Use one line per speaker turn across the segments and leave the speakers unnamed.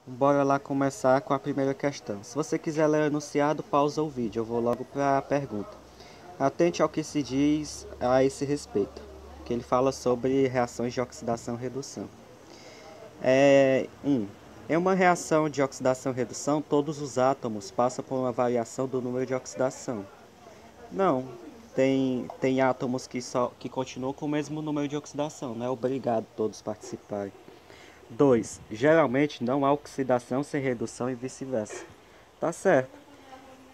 Bora lá começar com a primeira questão. Se você quiser ler o enunciado, pausa o vídeo. Eu vou logo para a pergunta. Atente ao que se diz a esse respeito, que ele fala sobre reações de oxidação e redução. 1. Em uma reação de oxidação e redução, todos os átomos passam por uma variação do número de oxidação. Não, tem átomos que continuam com o mesmo número de oxidação, não é obrigado todos participarem. 2. Geralmente não há oxidação sem redução e vice-versa. Tá certo.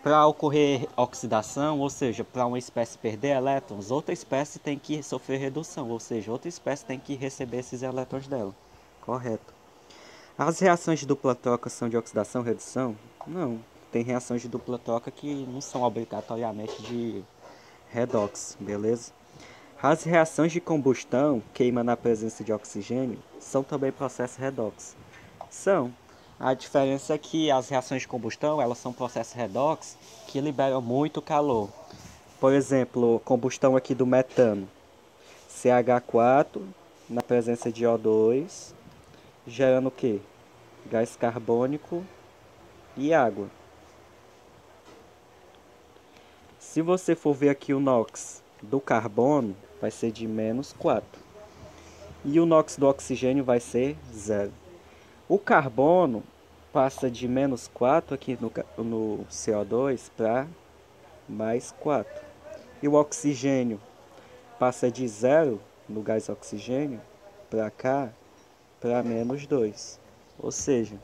Para ocorrer oxidação, ou seja, para uma espécie perder elétrons, outra espécie tem que sofrer redução, ou seja, outra espécie tem que receber esses elétrons dela. Correto. As reações de dupla troca são de oxidação e redução? Não. Tem reações de dupla troca que não são obrigatoriamente de redox, beleza? As reações de combustão, queima na presença de oxigênio, são também processos redox. São. A diferença é que as reações de combustão, elas são processos redox que liberam muito calor. Por exemplo, combustão aqui do metano, CH4 na presença de O2, gerando o quê? Gás carbônico e água. Se você for ver aqui o NOx do carbono, vai ser de -4. E o NOx do oxigênio vai ser 0. O carbono passa de -4 aqui no CO2 para +4. E o oxigênio passa de 0 no gás oxigênio para cá para -2. Ou seja,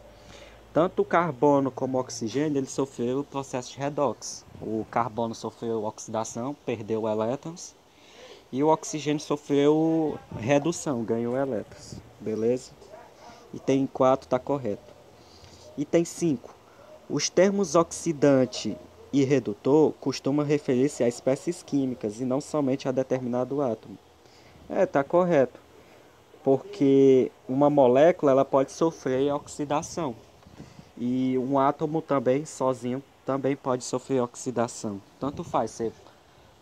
tanto o carbono como o oxigênio eles sofreram o processo de redox. O carbono sofreu oxidação, perdeu elétrons. E o oxigênio sofreu redução, ganhou elétrons. Beleza? Item 4 está correto. Item 5. Os termos oxidante e redutor costumam referir-se a espécies químicas e não somente a determinado átomo. Tá correto. Porque uma molécula ela pode sofrer oxidação. E um átomo também, sozinho, também pode sofrer oxidação. Tanto faz ser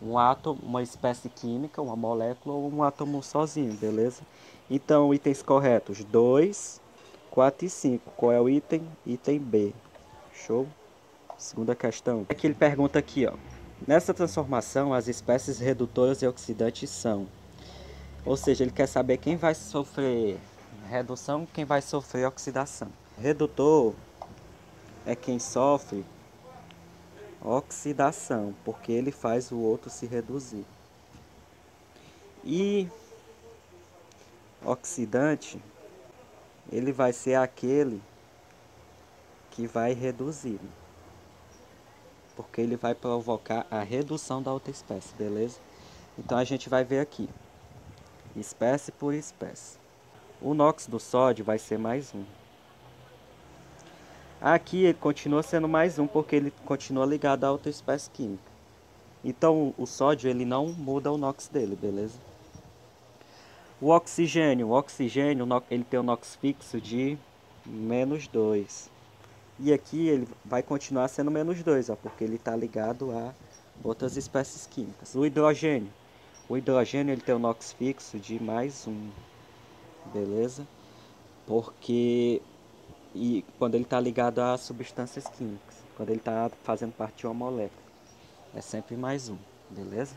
um átomo, uma espécie química, uma molécula ou um átomo sozinho, beleza? Então, itens corretos: 2, 4 e 5. Qual é o item? Item B. Show? Segunda questão. Aqui ele pergunta aqui, ó. Nessa transformação, as espécies redutoras e oxidantes são. Ou seja, ele quer saber quem vai sofrer redução, quem vai sofrer oxidação. Redutor é quem sofre oxidação, porque ele faz o outro se reduzir. E oxidante, ele vai ser aquele que vai reduzir, porque ele vai provocar a redução da outra espécie, beleza? Então a gente vai ver aqui, espécie por espécie. O NOx do sódio vai ser +1. Aqui ele continua sendo +1 porque ele continua ligado a outra espécie química. Então o sódio ele não muda o NOx dele, beleza? O oxigênio ele tem um NOx fixo de -2. E aqui ele vai continuar sendo -2, ó, porque ele está ligado a outras espécies químicas. O hidrogênio ele tem um NOx fixo de +1, beleza? Porque quando ele está ligado a substâncias químicas, quando ele está fazendo parte de uma molécula, é sempre +1, beleza?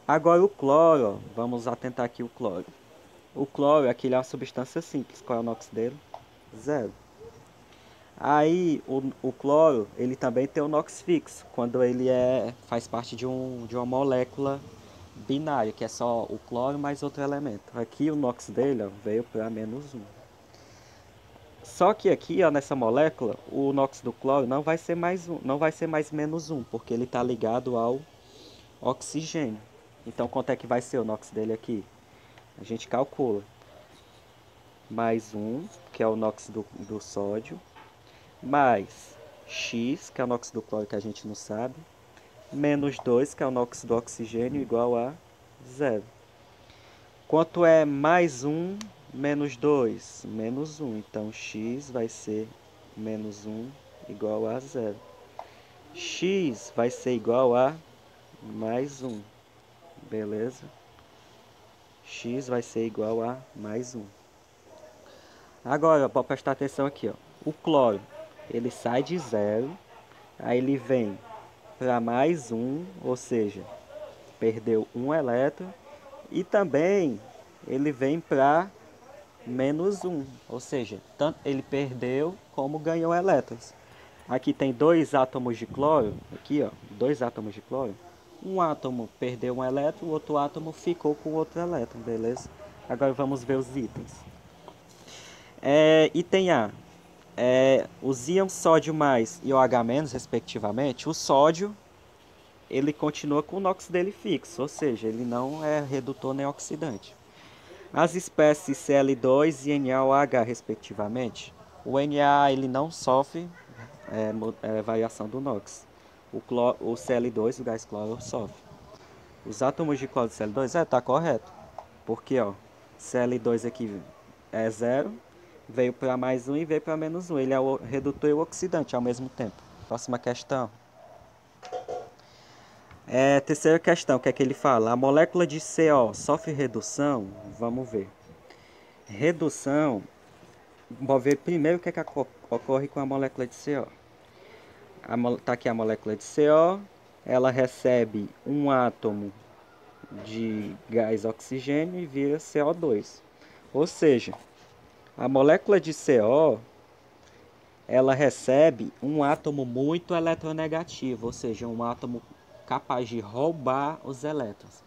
Agora o cloro, ó, vamos atentar aqui o cloro. O cloro é uma substância simples, qual é o NOx dele? 0. Aí o cloro, ele também tem o NOx fixo, quando ele faz parte de uma molécula binária, que é só o cloro mais outro elemento. Aqui o NOx dele ó, veio para -1. Só que aqui ó, nessa molécula, o NOx do cloro não vai ser não vai ser mais -1, porque ele está ligado ao oxigênio. Então quanto é que vai ser o NOx dele aqui? A gente calcula. +1, que é o NOx do sódio, mais X, que é o NOx do cloro que a gente não sabe, -2, que é o NOx do oxigênio, igual a 0. Quanto é +1 menos 2? -1. Então, X vai ser -1 igual a 0. X vai ser igual a +1. Beleza? X vai ser igual a +1. Agora, pode prestar atenção aqui, ó. O cloro, ele sai de 0, aí ele vem para mais 1, ou seja, perdeu um elétron. E também ele vem para menos 1, ou seja, tanto ele perdeu como ganhou elétrons. Aqui tem dois átomos de cloro, aqui ó, dois átomos de cloro. Um átomo perdeu um elétron, o outro átomo ficou com outro elétron, beleza? Agora vamos ver os itens. Item A, os íons sódio mais e OH-, respectivamente. O sódio, ele continua com o NOx dele fixo, ou seja, ele não é redutor nem oxidante. As espécies Cl2 e NaOH, respectivamente. O Na ele não sofre variação do NOx. O Cl2, o gás cloro, sofre. Os átomos de cloro do Cl2, tá correto. Porque, ó, Cl2 aqui é 0, veio para mais 1 e veio para menos 1. Ele é o redutor e o oxidante ao mesmo tempo. Próxima questão. Terceira questão, o que é que ele fala? A molécula de CO sofre redução? Vamos ver. Redução, vamos ver primeiro o que é que ocorre com a molécula de CO. Tá aqui a molécula de CO, ela recebe um átomo de gás oxigênio e vira CO2. Ou seja, a molécula de CO, ela recebe um átomo muito eletronegativo, ou seja, um átomo capaz de roubar os elétrons.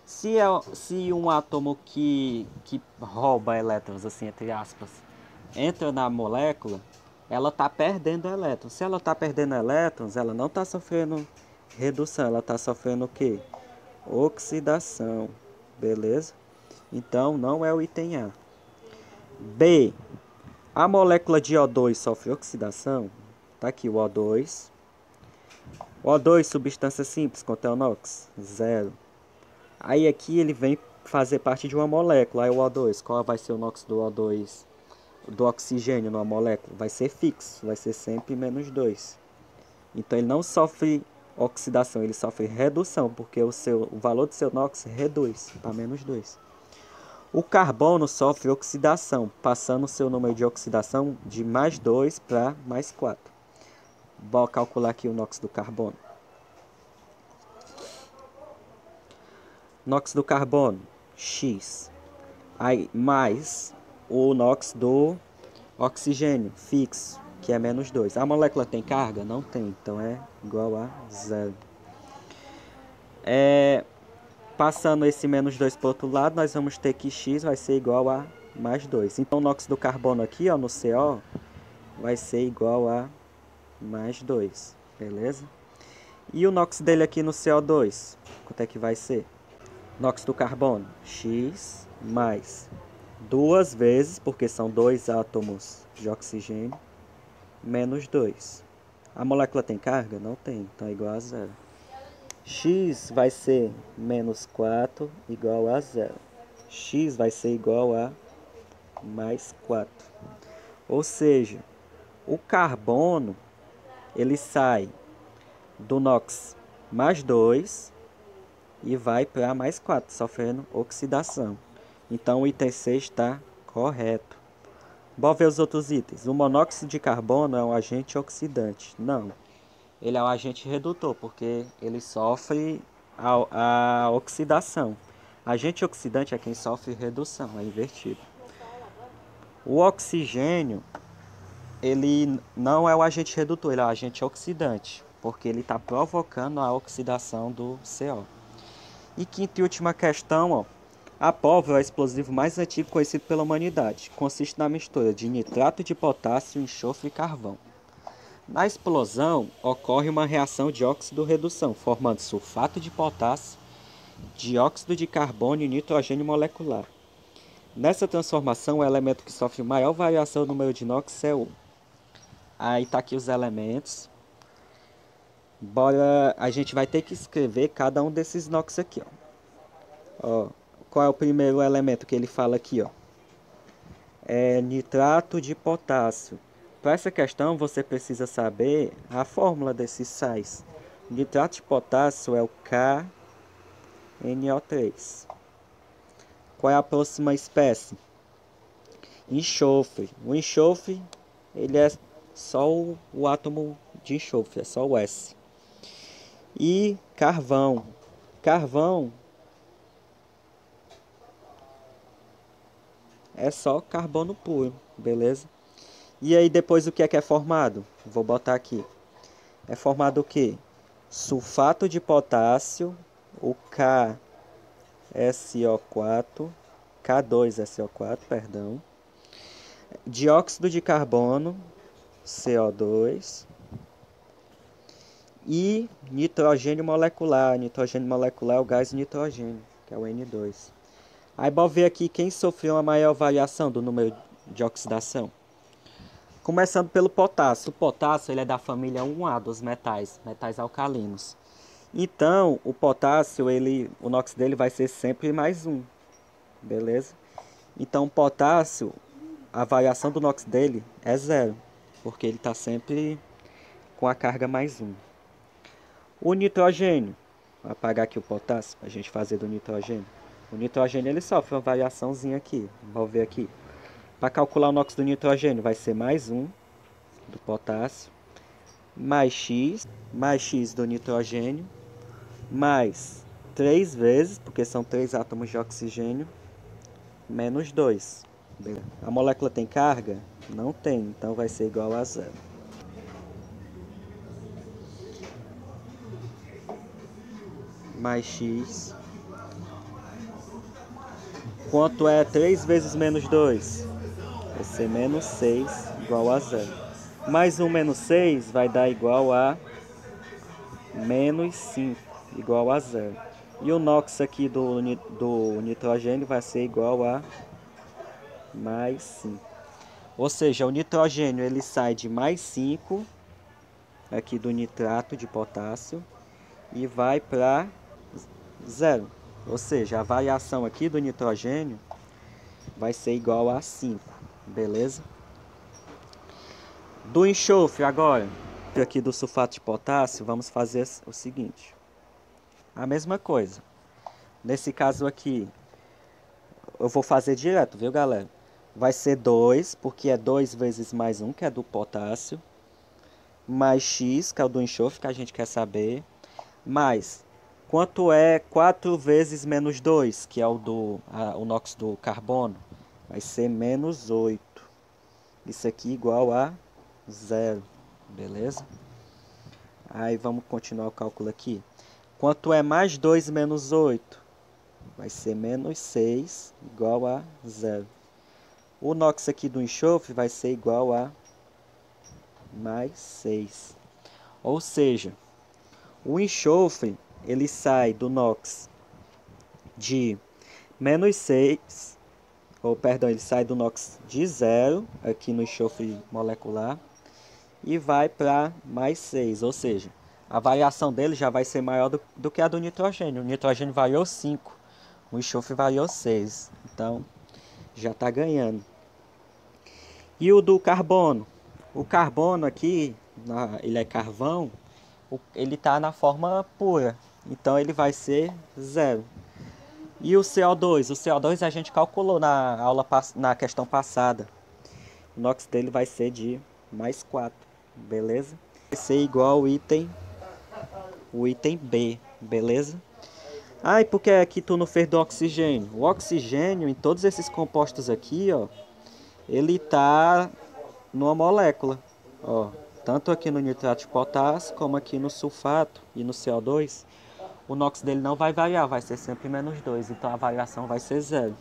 Se um átomo que rouba elétrons, assim, entre aspas, entra na molécula, ela está perdendo elétrons. Se ela está perdendo elétrons, ela não está sofrendo redução, ela está sofrendo o quê? Oxidação, beleza? Então, não é o item A. B. A molécula de O2 sofre oxidação? Tá aqui o O2. O2, substância simples, contém o NOx? Zero. Aí aqui ele vem fazer parte de uma molécula, aí o O2. Qual vai ser o NOx do O2? Do oxigênio numa molécula? Vai ser fixo, vai ser sempre menos 2. Então ele não sofre oxidação, ele sofre redução, porque o valor do seu NOx reduz para menos 2. O carbono sofre oxidação, passando o seu número de oxidação de mais 2 para mais 4. Vou calcular aqui o NOx do carbono. NOx do carbono, X. Aí, mais o NOx do oxigênio, fixo, que é menos 2. A molécula tem carga? Não tem, então é igual a 0. Passando esse menos 2 para o outro lado, nós vamos ter que X vai ser igual a mais 2. Então o NOx do carbono aqui, ó, no CO, vai ser igual a mais 2, beleza? E o NOx dele aqui no CO2, quanto é que vai ser? NOx do carbono, X mais 2 vezes, porque são 2 átomos de oxigênio, menos 2. A molécula tem carga? Não tem, então é igual a 0. X vai ser menos 4 igual a 0. X vai ser igual a mais 4. Ou seja, o carbono ele sai do NOx mais 2 e vai para mais 4, sofrendo oxidação. Então o item C está correto. Vamos ver os outros itens. O monóxido de carbono é um agente oxidante? Não. Ele é um agente redutor, porque ele sofre a oxidação. Agente oxidante é quem sofre redução, é invertido. O oxigênio, ele não é o agente redutor, ele é o agente oxidante, porque ele está provocando a oxidação do CO. E quinta e última questão, ó. A pólvora é o explosivo mais antigo conhecido pela humanidade. Consiste na mistura de nitrato de potássio, enxofre e carvão. Na explosão, ocorre uma reação de óxido-redução, formando sulfato de potássio, dióxido de carbono e nitrogênio molecular. Nessa transformação, o elemento que sofre maior variação no número de NOx é o... Aí está aqui os elementos. Bora, a gente vai ter que escrever cada um desses NOx aqui, ó. Qual é o primeiro elemento que ele fala aqui, ó? É nitrato de potássio. Para essa questão, você precisa saber a fórmula desses sais. Nitrato de potássio é o KNO3. Qual é a próxima espécie? Enxofre. O enxofre, ele é só o átomo de enxofre, é só o S. E carvão. Carvão é só carbono puro, beleza? E aí depois o que é formado? Vou botar aqui. É formado o quê? Sulfato de potássio, o KSO4, K2SO4, perdão. Dióxido de carbono, CO2. E nitrogênio molecular. Nitrogênio molecular é o gás nitrogênio, que é o N2. Aí vamos ver aqui quem sofreu a maior variação do número de oxidação. Começando pelo potássio. O potássio ele é da família 1A dos metais alcalinos. Então, o potássio, o NOx dele vai ser sempre mais 1, beleza? Então, o potássio, a variação do NOx dele é 0, porque ele está sempre com a carga mais 1. O nitrogênio, vou apagar aqui o potássio para a gente fazer do nitrogênio. O nitrogênio ele sofre uma variaçãozinha aqui, vamos ver aqui. Para calcular o NOx do nitrogênio vai ser mais 1 do potássio, mais X do nitrogênio, mais 3 vezes, porque são 3 átomos de oxigênio, menos 2. A molécula tem carga? Não tem, então vai ser igual a 0. Mais X. Quanto é 3 vezes menos 2? Vai ser menos 6, igual a 0. Mais 1 menos 6 vai dar igual a menos 5, igual a 0. E o NOx aqui do nitrogênio vai ser igual a mais 5. Ou seja, o nitrogênio ele sai de mais 5 aqui do nitrato de potássio e vai para 0. Ou seja, a variação aqui do nitrogênio vai ser igual a 5, beleza? Do enxofre agora, aqui do sulfato de potássio, vamos fazer o seguinte. A mesma coisa. Nesse caso aqui, eu vou fazer direto, viu, galera? Vai ser 2, porque é 2 vezes mais 1, que é do potássio. Mais X, que é o do enxofre, que a gente quer saber. Mais, quanto é 4 vezes menos 2, que é o NOx do carbono? Vai ser menos 8. Isso aqui igual a 0, beleza? Aí vamos continuar o cálculo aqui. Quanto é mais 2 menos 8? Vai ser menos 6, igual a 0. O NOx aqui do enxofre vai ser igual a mais 6. Ou seja, o enxofre ele sai do NOx de menos 6, ou perdão, ele sai do NOx de 0, aqui no enxofre molecular, e vai para mais 6, ou seja, a variação dele já vai ser maior do que a do nitrogênio. O nitrogênio variou 5, o enxofre variou 6, então já está ganhando. E o do carbono? O carbono aqui, ele é carvão, ele está na forma pura, então ele vai ser 0. E o CO2? O CO2 a gente calculou na questão passada. O NOx dele vai ser de mais 4, beleza? Vai ser igual o item B, beleza? Ah, e por que aqui tu não fez do oxigênio? O oxigênio, em todos esses compostos aqui, ó, ele tá numa molécula, ó, tanto aqui no nitrato de potássio, como aqui no sulfato e no CO2, o NOx dele não vai variar, vai ser sempre menos 2, então a variação vai ser 0.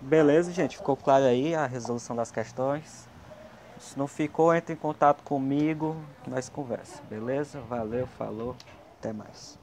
Beleza, gente? Ficou claro aí a resolução das questões? Se não ficou, entre em contato comigo, nós conversa, beleza? Valeu, falou, até mais.